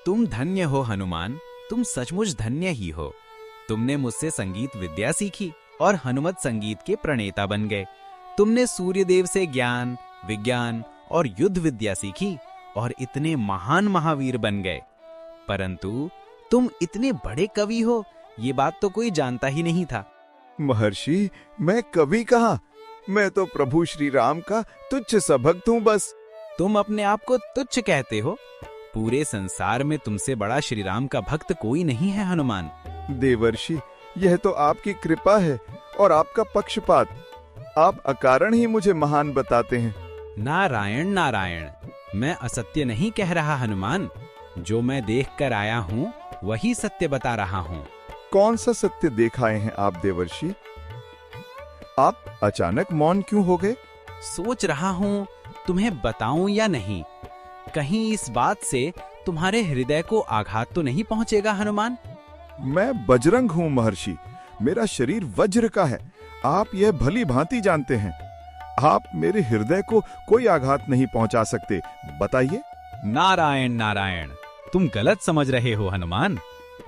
तुम धन्य हो हनुमान, तुम सचमुच धन्य ही हो। तुमने मुझसे संगीत विद्या सीखी और हनुमत संगीत के प्रणेता बन गए। तुमने सूर्यदेव से ज्ञान, विज्ञान और युद्ध विद्या सीखी और इतने महान महावीर बन गए। परंतु तुम इतने बड़े कवि हो, ये बात तो कोई जानता ही नहीं था। महर्षि, मैं कवि कहाँ, मैं तो प्रभु श्री राम का तुच्छ सा भक्त हूँ बस। तुम अपने आप को तुच्छ कहते हो? पूरे संसार में तुमसे बड़ा श्री राम का भक्त कोई नहीं है हनुमान। देवर्षि, यह तो आपकी कृपा है और आपका पक्षपात। आप अकारण ही मुझे महान बताते हैं। नारायण नारायण, मैं असत्य नहीं कह रहा हनुमान। जो मैं देख कर आया हूँ वही सत्य बता रहा हूँ। कौन सा सत्य देख आए हैं आप देवर्षि? आप अचानक मौन क्यों हो गए? सोच रहा हूँ तुम्हें बताऊं या नहीं। कहीं इस बात से तुम्हारे हृदय को आघात तो नहीं पहुंचेगा हनुमान? मैं बजरंग हूँ महर्षि, मेरा शरीर वज्र का है। आप यह भली भांति जानते हैं। आप मेरे हृदय को कोई आघात नहीं पहुंचा सकते, बताइए। नारायण नारायण, तुम गलत समझ रहे हो हनुमान।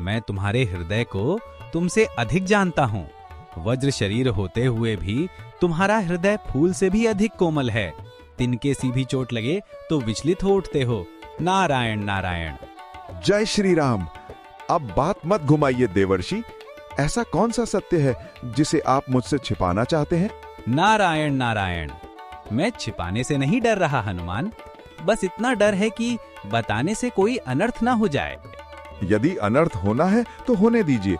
मैं तुम्हारे हृदय को तुमसे अधिक जानता हूँ। वज्र शरीर होते हुए भी तुम्हारा हृदय फूल से भी अधिक कोमल है। तिनके सी भी चोट लगे तो विचलित हो उठते हो। नारायण नारायण। जय श्री राम। अब बात मत घुमाइए देवर्षि। ऐसा कौन सा सत्य है जिसे आप मुझसे छिपाना चाहते हैं? नारायण नारायण, मैं छिपाने से नहीं डर रहा हनुमान। बस इतना डर है कि बताने से कोई अनर्थ ना हो जाए। यदि अनर्थ होना है तो होने दीजिए,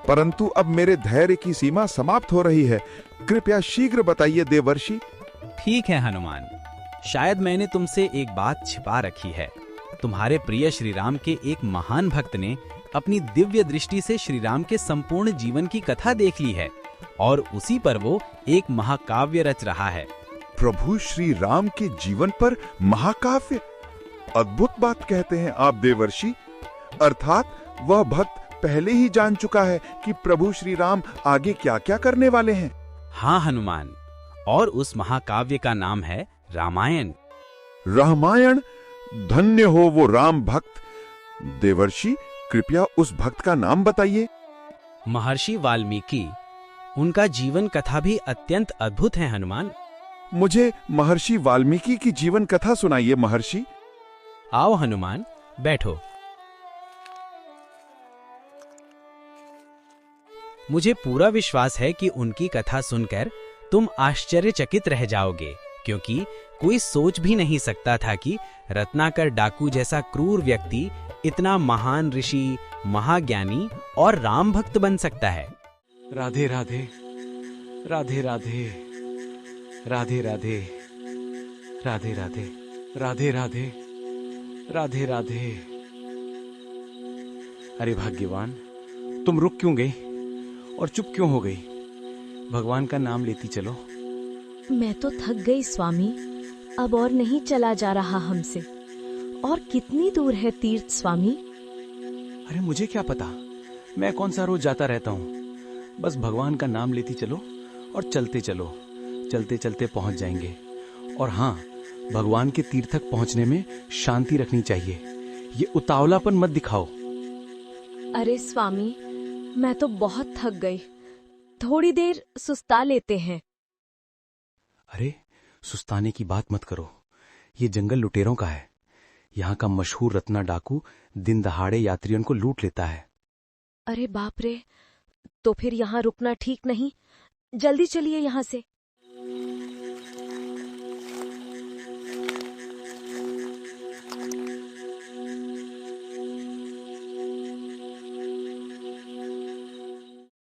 परंतु अब मेरे धैर्य की सीमा समाप्त हो रही है। कृपया शीघ्र बताइए देवर्षि। ठीक है हनुमान, शायद मैंने तुमसे एक बात छिपा रखी है। तुम्हारे प्रिय श्री राम के एक महान भक्त ने अपनी दिव्य दृष्टि से श्री राम के संपूर्ण जीवन की कथा देख ली है और उसी पर वो एक महाकाव्य रच रहा है। प्रभु श्री राम के जीवन पर महाकाव्य? अद्भुत बात कहते हैं आप देवर्षि। अर्थात वह भक्त पहले ही जान चुका है कि प्रभु श्री राम आगे क्या क्या करने वाले हैं। हाँ हनुमान, और उस महाकाव्य का नाम है रामायण। रामायण? धन्य हो वो राम भक्त। देवर्षि, कृपया उस भक्त का नाम बताइए। महर्षि वाल्मीकि। उनका जीवन कथा भी अत्यंत अद्भुत है हनुमान। मुझे महर्षि वाल्मीकि की जीवन कथा सुनाइए महर्षि। आओ हनुमान, बैठो। मुझे पूरा विश्वास है कि उनकी कथा सुनकर तुम आश्चर्यचकित रह जाओगे, क्योंकि कोई सोच भी नहीं सकता था कि रत्नाकर डाकू जैसा क्रूर व्यक्ति इतना महान ऋषि, महाज्ञानी और राम भक्त बन सकता है। राधे राधे, राधे राधे, राधे राधे, राधे राधे, राधे राधे, राधे राधे। अरे भाग्यवान, तुम रुक क्यों गई और चुप क्यों हो गई? भगवान का नाम लेती चलो। मैं तो थक गई स्वामी, अब और नहीं चला जा रहा हमसे। और कितनी दूर है तीर्थ स्वामी? अरे मुझे क्या पता, मैं कौन सा रोज जाता रहता हूँ। बस भगवान का नाम लेती चलो और चलते चलो, चलते चलते पहुंच जाएंगे। और हाँ, भगवान के तीर्थ तक पहुंचने में शांति रखनी चाहिए। ये उतावलापन मत दिखाओ। अरे स्वामी, मैं तो बहुत थक गई, थोड़ी देर सुस्ता लेते हैं। अरे सुस्ताने की बात मत करो, ये जंगल लुटेरों का है। यहाँ का मशहूर रत्ना डाकू दिन दहाड़े यात्रियों को लूट लेता है। अरे बाप रे, तो फिर यहाँ रुकना ठीक नहीं। जल्दी चलिए यहाँ से।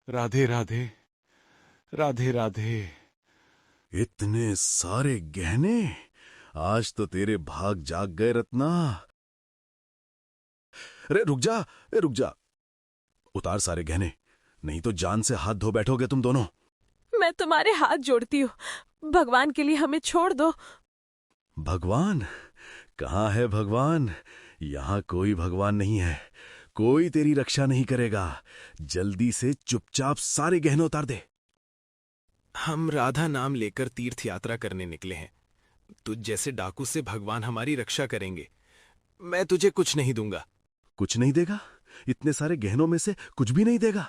राधे राधे, राधे राधे। इतने सारे गहने, आज तो तेरे भाग जाग गए रत्ना। अरे रुक जा, रुक जा, उतार सारे गहने, नहीं तो जान से हाथ धो बैठोगे तुम दोनों। मैं तुम्हारे हाथ जोड़ती हूँ, भगवान के लिए हमें छोड़ दो। भगवान? कहाँ है भगवान? यहाँ कोई भगवान नहीं है, कोई तेरी रक्षा नहीं करेगा। जल्दी से चुपचाप सारे गहने उतार दे। हम राधा नाम लेकर तीर्थ यात्रा करने निकले हैं। तुझ जैसे डाकू से भगवान हमारी रक्षा करेंगे। मैं तुझे कुछ नहीं दूंगा। कुछ नहीं देगा? इतने सारे गहनों में से कुछ भी नहीं देगा?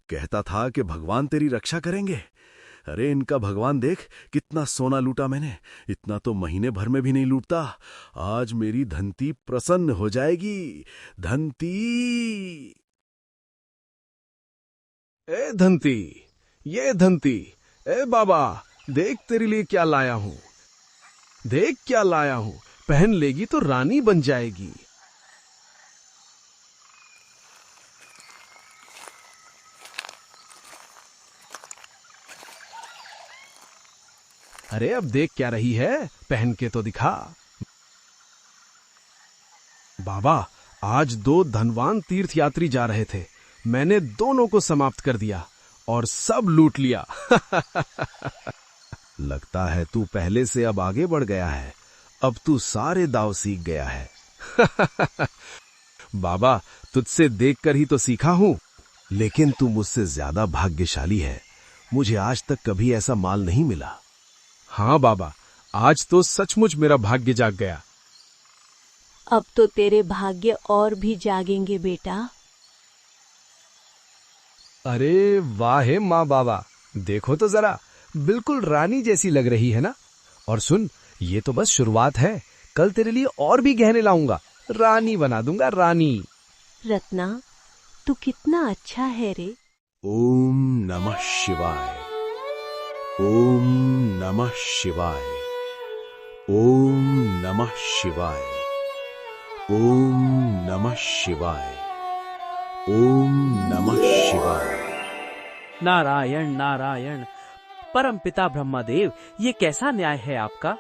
कहता था कि भगवान तेरी रक्षा करेंगे। अरे इनका भगवान देख, कितना सोना लूटा मैंने। इतना तो महीने भर में भी नहीं लूटता। आज मेरी धनती प्रसन्न हो जाएगी। धनती! ए धनती, ये धनती, ए बाबा, देख तेरे लिए क्या लाया हूं। देख क्या लाया हूं, पहन लेगी तो रानी बन जाएगी। अरे अब देख क्या रही है, पहन के तो दिखा। बाबा, आज 2 धनवान तीर्थयात्री जा रहे थे। मैंने दोनों को समाप्त कर दिया और सब लूट लिया। लगता है तू पहले से अब आगे बढ़ गया है। अब तू सारे दाव सीख गया है। बाबा, तुझसे देखकर ही तो सीखा हूं, लेकिन तू मुझसे ज्यादा भाग्यशाली है। मुझे आज तक कभी ऐसा माल नहीं मिला। हाँ बाबा, आज तो सचमुच मेरा भाग्य जाग गया। अब तो तेरे भाग्य और भी जागेंगे बेटा। अरे वाह हे माँ बाबा, देखो तो जरा, बिल्कुल रानी जैसी लग रही है ना। और सुन, ये तो बस शुरुआत है। कल तेरे लिए और भी गहने लाऊंगा, रानी बना दूंगा, रानी। रत्ना, तू कितना अच्छा है रे। ओम नमः शिवाय। ओम नमः शिवाय। ओम नमः शिवाय। ओम नमः शिवाय। ओम नमः शिवाय। नारायण नारायण। परम पिता ब्रह्मदेव, ये कैसा न्याय है आपका?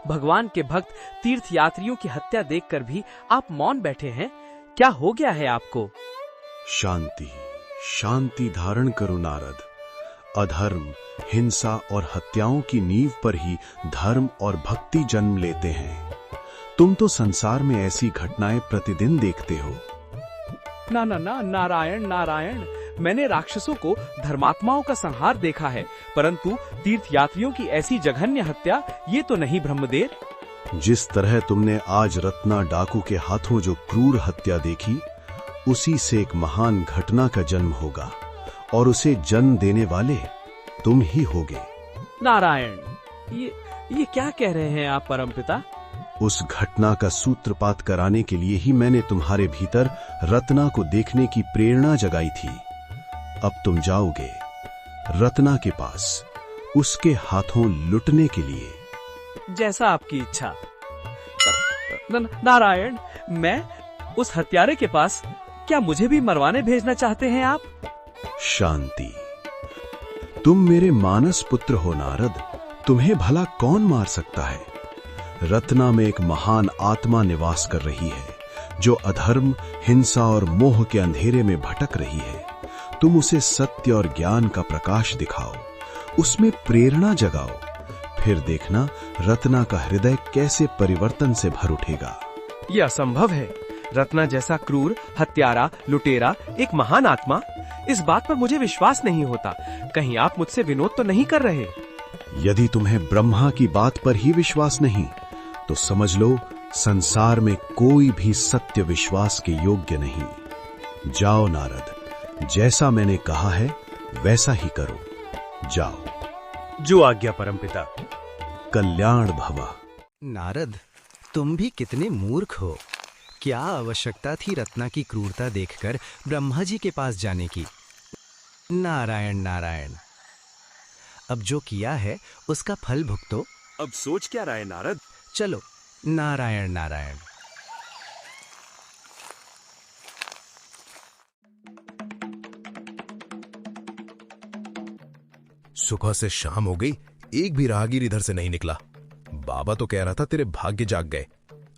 भगवान के भक्त तीर्थयात्रियों की हत्या देखकर भी आप मौन बैठे हैं। क्या हो गया है आपको? शांति, शांति धारण करो नारद। अधर्म, हिंसा और हत्याओं की नींव पर ही धर्म और भक्ति जन्म लेते हैं। तुम तो संसार में ऐसी घटनाएं प्रतिदिन देखते हो। ना ना ना, नारायण नारायण। मैंने राक्षसों को धर्मात्माओं का संहार देखा है, परंतु तीर्थयात्रियों की ऐसी जघन्य हत्या, ये तो नहीं ब्रह्मदेव। जिस तरह तुमने आज रत्ना डाकू के हाथों जो क्रूर हत्या देखी, उसी से एक महान घटना का जन्म होगा और उसे जन्म देने वाले तुम ही होगे। नारायण, ये क्या कह रहे हैं आप परमपिता? उस घटना का सूत्रपात कराने के लिए ही मैंने तुम्हारे भीतर रत्ना को देखने की प्रेरणा जगाई थी। अब तुम जाओगे रत्ना के पास, उसके हाथों लुटने के लिए। जैसा आपकी इच्छा। नारायण, मैं उस हत्यारे के पास? क्या मुझे भी मरवाने भेजना चाहते हैं आप? शांति, तुम मेरे मानस पुत्र हो नारद। तुम्हें भला कौन मार सकता है? रत्ना में एक महान आत्मा निवास कर रही है, जो अधर्म, हिंसा और मोह के अंधेरे में भटक रही है। तुम उसे सत्य और ज्ञान का प्रकाश दिखाओ, उसमें प्रेरणा जगाओ, फिर देखना रत्ना का हृदय कैसे परिवर्तन से भर उठेगा। यह असंभव है। रत्ना जैसा क्रूर, हत्यारा, लुटेरा, एक महान आत्मा, इस बात पर मुझे विश्वास नहीं होता। कहीं आप मुझसे विनोद तो नहीं कर रहे? यदि तुम्हें ब्रह्मा की बात पर ही विश्वास नहीं, तो समझ लो संसार में कोई भी सत्य विश्वास के योग्य नहीं। जाओ नारद, जैसा मैंने कहा है वैसा ही करो। जाओ। जो आज्ञा परमपिता। कल्याण भवा। नारद, तुम भी कितने मूर्ख हो। क्या आवश्यकता थी रत्ना की क्रूरता देखकर ब्रह्मा जी के पास जाने की? नारायण नारायण, अब जो किया है उसका फल भुगतो। अब सोच क्या रहा है नारद? चलो, नारायण नारायण। सुबह से शाम हो गई, एक भी राहगीर इधर से नहीं निकला। बाबा तो कह रहा था तेरे भाग्य जाग गए।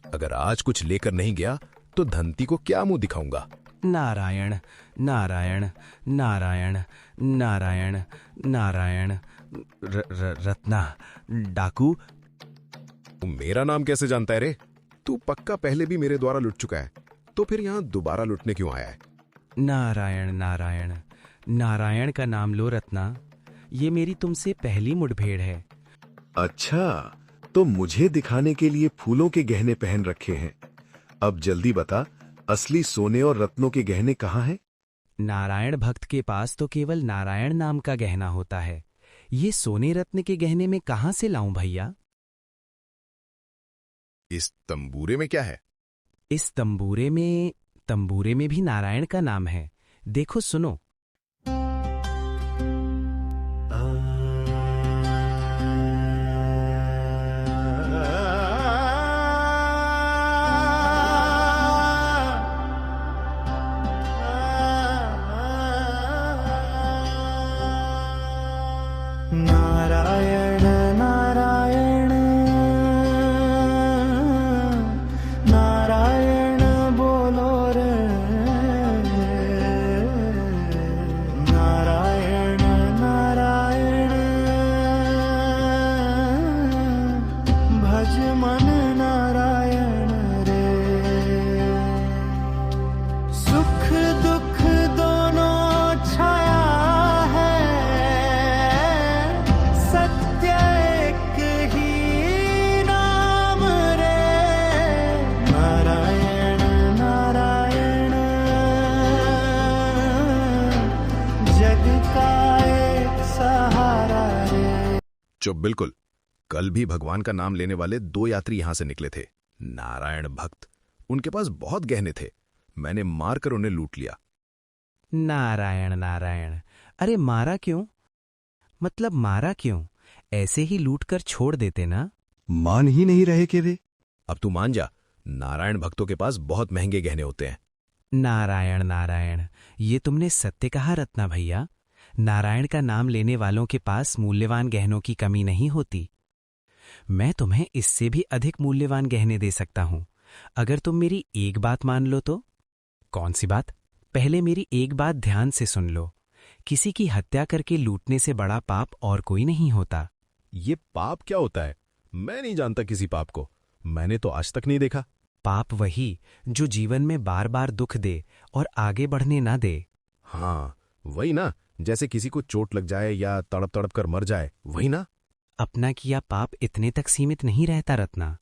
अगर आज कुछ लेकर नहीं गया तो धनती को क्या मुंह दिखाऊंगा। नारायण नारायण नारायण नारायण नारायण। रत्ना डाकू। तू मेरा नाम कैसे जानता है रे? तू पक्का पहले भी मेरे द्वारा लुट चुका है, तो फिर यहां दोबारा लुटने क्यों आया है? नारायण नारायण नारायण का नाम लो रत्ना। ये मेरी तुमसे पहली मुठभेड़ है। अच्छा, तो मुझे दिखाने के लिए फूलों के गहने पहन रखे हैं। अब जल्दी बता, असली सोने और रत्नों के गहने कहाँ हैं? नारायण भक्त के पास तो केवल नारायण नाम का गहना होता है। ये सोने रत्न के गहने में कहाँ से लाऊं भैया? इस तंबूरे में क्या है? इस तंबूरे में भी नारायण का नाम है। देखो सुनो। नारायण नारायण नारायण बोलो रे, नारायण नारायण भज मन नारायण रे। सुख दुख दोनों छाया है, सत्य एक ही नाम रे। नारायण नारायण जग का एक सहारा रे। चुप, बिल्कुल। कल भी भगवान का नाम लेने वाले 2 यात्री यहां से निकले थे, नारायण भक्त। उनके पास बहुत गहने थे, मैंने मारकर उन्हें लूट लिया। नारायण नारायण, अरे मारा क्यों? मतलब मारा क्यों? ऐसे ही लूटकर छोड़ देते ना। मान ही नहीं रहे कि वे। अब तू मान जा, नारायण भक्तों के पास बहुत महंगे गहने होते हैं। नारायण नारायण, ये तुमने सत्य कहा रत्ना भैया। नारायण का नाम लेने वालों के पास मूल्यवान गहनों की कमी नहीं होती। मैं तुम्हें इससे भी अधिक मूल्यवान गहने दे सकता हूं, अगर तुम मेरी एक बात मान लो तो। कौन सी बात? पहले मेरी एक बात ध्यान से सुन लो। किसी की हत्या करके लूटने से बड़ा पाप और कोई नहीं होता। ये पाप क्या होता है? मैं नहीं जानता किसी पाप को, मैंने तो आज तक नहीं देखा। पाप वही जो जीवन में बार बार दुख दे और आगे बढ़ने ना दे। हाँ, वही ना, जैसे किसी को चोट लग जाए या तड़प तड़प कर मर जाए, वही ना। अपना किया पाप इतने तक सीमित नहीं रहता रत्ना।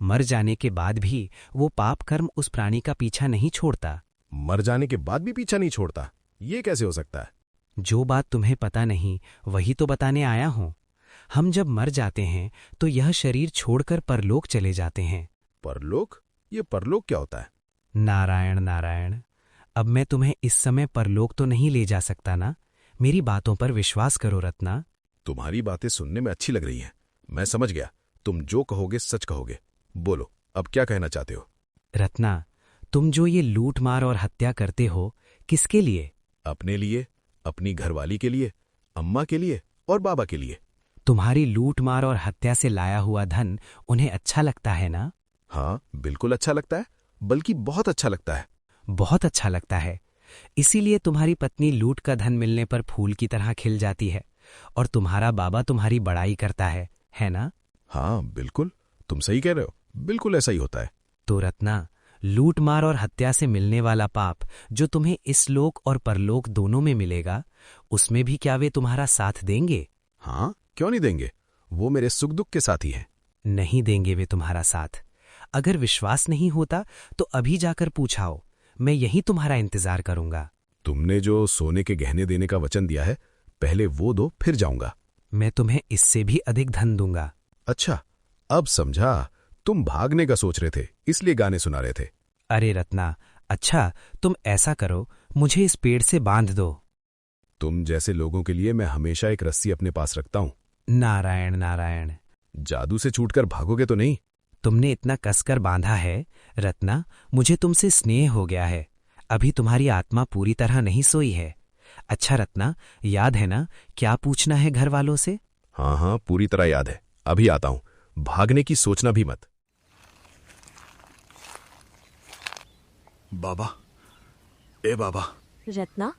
मर जाने के बाद भी वो पाप कर्म उस प्राणी का पीछा नहीं छोड़ता। मर जाने के बाद भी पीछा नहीं छोड़ता? ये कैसे हो सकता है? जो बात तुम्हें पता नहीं वही तो बताने आया हूं। हम जब मर जाते हैं तो यह शरीर छोड़कर परलोक चले जाते हैं। परलोक? ये परलोक क्या होता है? नारायण नारायण, अब मैं तुम्हें इस समय परलोक तो नहीं ले जा सकता ना। मेरी बातों पर विश्वास करो रत्ना। तुम्हारी बातें सुनने में अच्छी लग रही हैं। मैं समझ गया, तुम जो कहोगे सच कहोगे। बोलो, अब क्या कहना चाहते हो? रत्ना, तुम जो ये लूट मार और हत्या करते हो, किसके लिए? अपने लिए, अपनी घरवाली के लिए, अम्मा के लिए और बाबा के लिए। तुम्हारी लूट मार और हत्या से लाया हुआ धन उन्हें अच्छा लगता है ना? हाँ, बिल्कुल अच्छा लगता है, बल्कि बहुत अच्छा लगता है। बहुत अच्छा लगता है। इसीलिए तुम्हारी पत्नी लूट का धन मिलने पर फूल की तरह खिल जाती है और तुम्हारा बाबा तुम्हारी बड़ाई करता है ना? हाँ बिल्कुल, तुम सही कह रहे हो, बिल्कुल ऐसा ही होता है। तो रत्ना, लूट मार और हत्या से मिलने वाला पाप जो तुम्हें इस लोक और परलोक दोनों में मिलेगा, उसमें भी क्या वे तुम्हारा साथ देंगे? हाँ, क्यों नहीं देंगे? वो मेरे सुख दुख के साथी हैं। नहीं देंगे वे तुम्हारा साथ। अगर विश्वास नहीं होता तो अभी जाकर पूछाओ, मैं यहीं तुम्हारा इंतजार करूंगा। तुमने जो सोने के गहने देने का वचन दिया है, पहले वो दो, फिर जाऊंगा। मैं तुम्हें इससे भी अधिक धन दूंगा। अच्छा, अब समझा। तुम भागने का सोच रहे थे, इसलिए गाने सुना रहे थे। अरे रत्ना, अच्छा तुम ऐसा करो, मुझे इस पेड़ से बांध दो। तुम जैसे लोगों के लिए मैं हमेशा एक रस्सी अपने पास रखता हूं। नारायण नारायण, जादू से छूटकर भागोगे तो नहीं? तुमने इतना कसकर बांधा है रत्ना, मुझे तुमसे स्नेह हो गया है। अभी तुम्हारी आत्मा पूरी तरह नहीं सोई है। अच्छा रत्ना, याद है ना क्या पूछना है घर वालों से? हाँ हाँ, पूरी तरह याद है। अभी आता हूं, भागने की सोचना भी मत। बाबा, ए बाबा। रत्ना,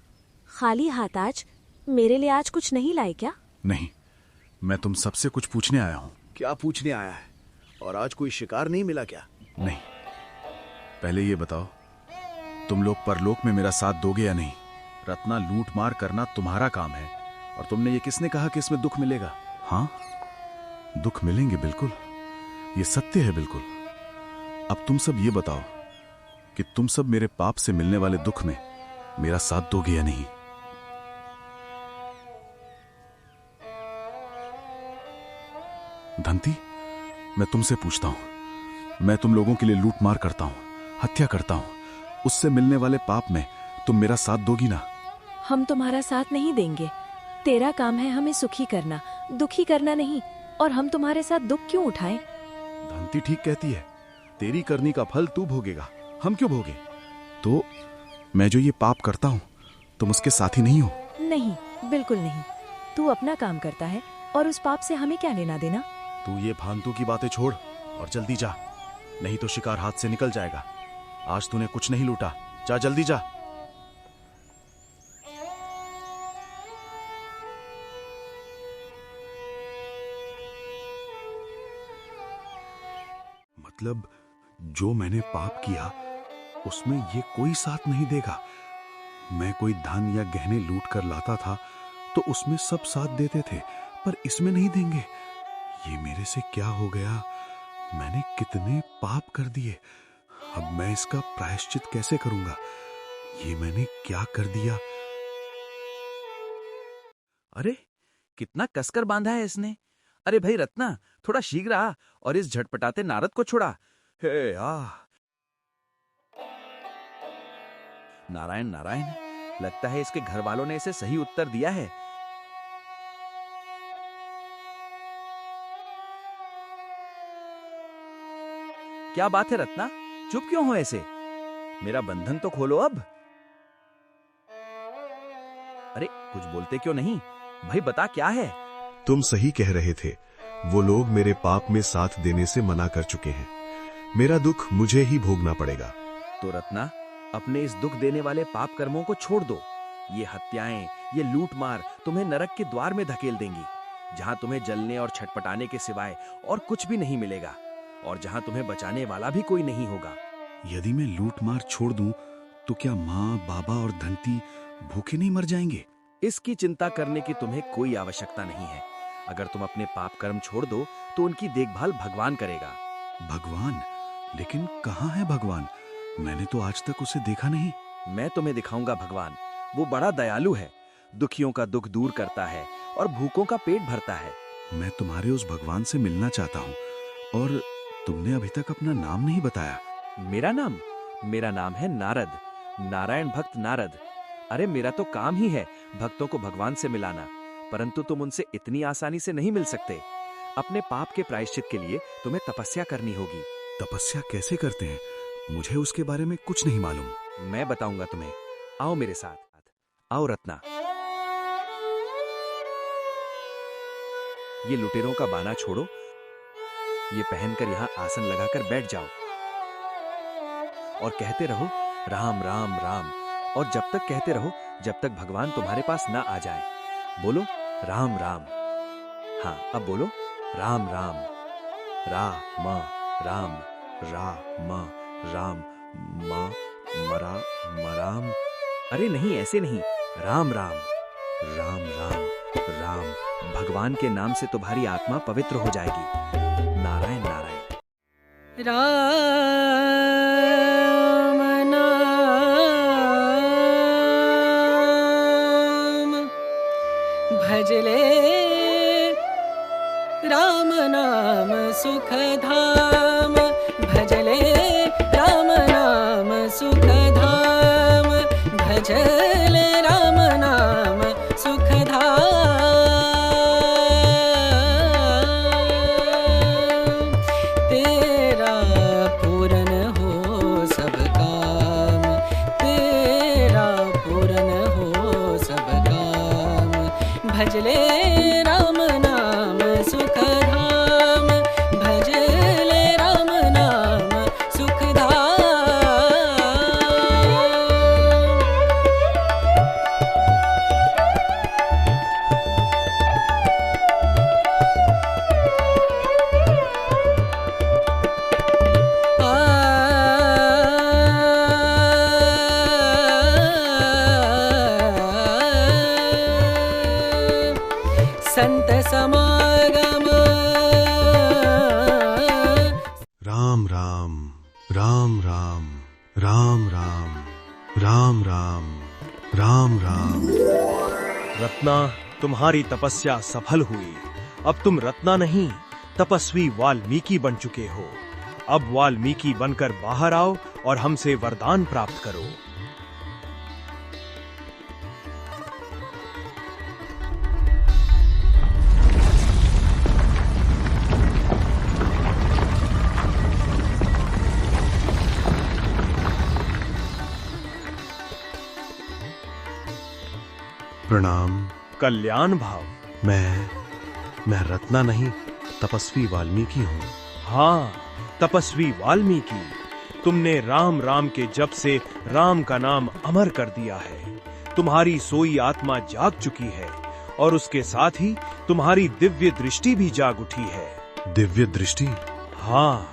खाली हाथ आज? मेरे लिए आज कुछ नहीं लाए क्या? नहीं, मैं तुम सबसे कुछ पूछने आया हूं। क्या पूछने आया है? और आज कोई शिकार नहीं मिला क्या? नहीं, पहले ये बताओ, तुम लोग परलोक में मेरा साथ दोगे या नहीं? रत्ना, लूट मार करना तुम्हारा काम है, और तुमने ये किसने कहा कि इसमें दुख मिलेगा? हाँ, दुख मिलेंगे बिल्कुल, ये सत्य है बिल्कुल। अब तुम सब ये बताओ कि तुम सब मेरे पाप से मिलने वाले दुख में मेरा साथ दोगे या नहीं। धंती, मैं तुमसे पूछता हूं, मैं तुम लोगों के लिए लूट मार करता हूं, हत्या करता हूं, उससे मिलने वाले पाप में तुम मेरा साथ दोगी ना? हम तुम्हारा साथ नहीं देंगे। तेरा काम है हमें सुखी करना, दुखी करना नहीं। और हम तुम्हारे साथ दुख क्यों उठाएं? धंती ठीक कहती है, तेरी करनी का फल तू भोगेगा, हम क्यों भोगे? तो मैं जो ये पाप करता हूं तुम उसके साथी नहीं हो? नहीं, बिल्कुल नहीं। तू अपना काम करता है और उस पाप से हमें क्या लेना देना। तू ये फालतू की बातें छोड़ और जल्दी जा, नहीं तो शिकार हाथ से निकल जाएगा। आज तूने कुछ नहीं लूटा, जा जल्दी जा। मतलब जो मैंने पाप किया उसमें ये कोई साथ नहीं देगा। मैं कोई धन या गहने लूट कर लाता था तो उसमें सब साथ देते थे, पर इसमें नहीं देंगे। ये मेरे से क्या हो गया? मैंने कितने पाप कर दिए। अब मैं इसका प्रायश्चित कैसे करूंगा? ये मैंने क्या कर दिया? अरे कितना कसकर बांधा है इसने। अरे भाई रत्ना, थोड़ा शीघ्र आ और इस झटपटाते नारद को छुड़ा। हे नारायण नारायण, लगता है इसके घर वालों ने इसे सही उत्तर दिया है। क्या बात है रत्ना, चुप क्यों हो ऐसे? मेरा बंधन तो खोलो अब। अरे कुछ बोलते क्यों नहीं? भाई बता क्या है? तुम सही कह रहे थे, वो लोग मेरे पाप में साथ देने से मना कर चुके हैं। मेरा दुख मुझे ही भोगना पड़ेगा। तो रत्ना, अपने इस दुख देने वाले पाप कर्मों को छोड़ दो। ये हत्याएं, ये लूट मार तुम्हें नरक के द्वार में धकेल देंगी, जहां तुम्हें जलने और छटपटाने के सिवाय और कुछ भी नहीं मिलेगा, और जहां तुम्हें बचाने वाला भी कोई नहीं होगा। यदि मैं लूट मार छोड़ दूं तो क्या माँ, बाबा और धंती भूखे नहीं मर जाएंगे? इसकी चिंता करने की तुम्हें कोई आवश्यकता नहीं है। अगर तुम अपने पाप कर्म छोड़ दो तो उनकी देखभाल भगवान करेगा। भगवान? लेकिन कहाँ है भगवान? मैंने तो आज तक उसे देखा नहीं। मैं तुम्हें दिखाऊंगा भगवान। वो बड़ा दयालु है, दुखियों का दुख दूर करता है और भूखों का पेट भरता है। मैं तुम्हारे उस भगवान से मिलना चाहता हूँ, और तुमने अभी तक अपना नाम नहीं बताया। मेरा नाम है नारद, नारायण भक्त नारद। अरे मेरा तो काम ही है भक्तों को भगवान से मिलाना, परंतु तुम उनसे इतनी आसानी से नहीं मिल सकते। अपने पाप के प्रायश्चित के लिए तुम्हें तपस्या करनी होगी। तपस्या कैसे करते हैं? मुझे उसके बारे में कुछ नहीं मालूम। मैं बताऊंगा तुम्हें, आओ मेरे साथ। आओ रत्ना, ये लुटेरों का बाना छोड़ो, ये पहनकर यहां आसन लगाकर बैठ जाओ और कहते रहो राम राम राम, और जब तक कहते रहो जब तक भगवान तुम्हारे पास ना आ जाए। बोलो राम राम। हाँ, अब बोलो राम राम, राम राम, राम राम, मरा मराम। अरे नहीं, ऐसे नहीं, राम राम, राम राम, राम। भगवान के नाम से तुम्हारी आत्मा पवित्र हो जाएगी। नारायण नारायण। राम नाम भजले, राम नाम सुख धाम भजले, राम नाम सुख धाम भजले, राम नाम सुख धाम। तेरा पूर्ण हो सब काम, तेरा पूर्ण हो सब काम भजले, राम नाम सुख धाम भजले, राम रत्ना, तुम्हारी तपस्या सफल हुई। अब तुम रत्ना नहीं, तपस्वी वाल्मीकि बन चुके हो। अब वाल्मीकि बनकर बाहर आओ और हमसे वरदान प्राप्त करो। प्रणाम। कल्याण भाव। मैं रत्ना नहीं, तपस्वी वाल्मीकि हूँ। हाँ, तपस्वी वाल्मीकि, तुमने राम राम के जप से राम का नाम अमर कर दिया है। तुम्हारी सोई आत्मा जाग चुकी है और उसके साथ ही तुम्हारी दिव्य दृष्टि भी जाग उठी है। दिव्य दृष्टि? हाँ,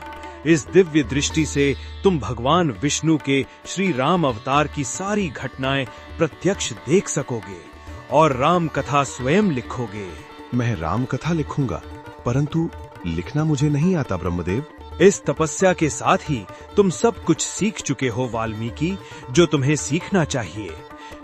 इस दिव्य दृष्टि से तुम भगवान विष्णु के श्री राम अवतार की सारी घटनाएं प्रत्यक्ष देख सकोगे और राम कथा स्वयं लिखोगे। मैं राम कथा लिखूंगा, परंतु लिखना मुझे नहीं आता ब्रह्मदेव। इस तपस्या के साथ ही तुम सब कुछ सीख चुके हो वाल्मीकि, जो तुम्हें सीखना चाहिए।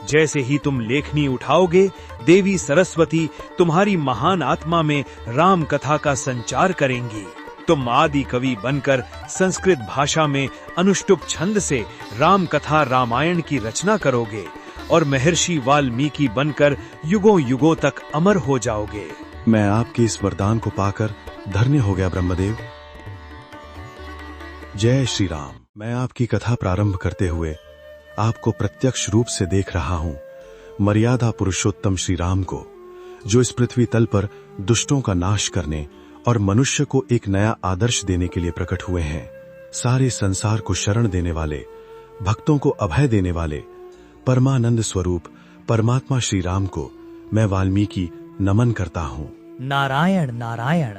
जैसे ही तुम लेखनी उठाओगे, देवी सरस्वती तुम्हारी महान आत्मा में राम कथा का संचार करेंगी। तुम आदि कवि बनकर संस्कृत भाषा में अनुष्टुप छंद से राम कथा रामायण की रचना करोगे और महर्षि वाल्मीकि बनकर युगों युगों तक अमर हो जाओगे। मैं आपके इस वरदान को पाकर धन्य हो गया ब्रह्मदेव। जय श्री राम। मैं आपकी कथा प्रारंभ करते हुए आपको प्रत्यक्ष रूप से देख रहा हूं, मर्यादा पुरुषोत्तम श्री राम को, जो इस पृथ्वी तल पर दुष्टों का नाश करने और मनुष्य को एक नया आदर्श देने के लिए प्रकट हुए हैं। सारे संसार को शरण देने वाले, भक्तों को अभय देने वाले परमानंद स्वरूप परमात्मा श्री राम को मैं वाल्मीकि नमन करता हूँ। नारायण नारायण।